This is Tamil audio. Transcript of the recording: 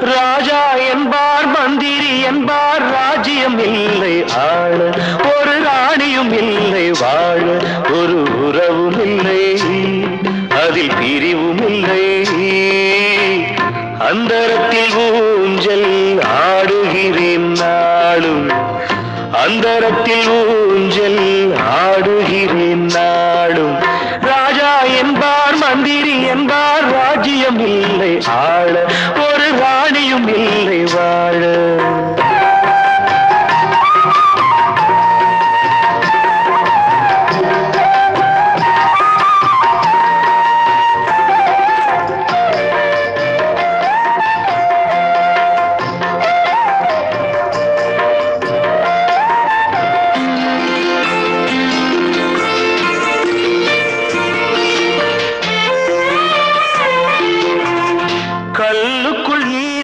ராஜா என்பார் மந்திரி என்பார் ராஜ்யம் இல்லை ஆள ஒரு ராணியும் இல்லை வாழ ஒரு உறவும் இல்லை அதில் பிரிவும் இல்லை அந்தரத்தில் ஊஞ்சல் ஆடுகிறேன் நாளும் அந்தரத்தில் ஊஞ்சல் ஆடுகிறேன் நாளும் ராஜா என்பார் மந்திரி என்பார் ராஜ்யம் இல்லை ஆள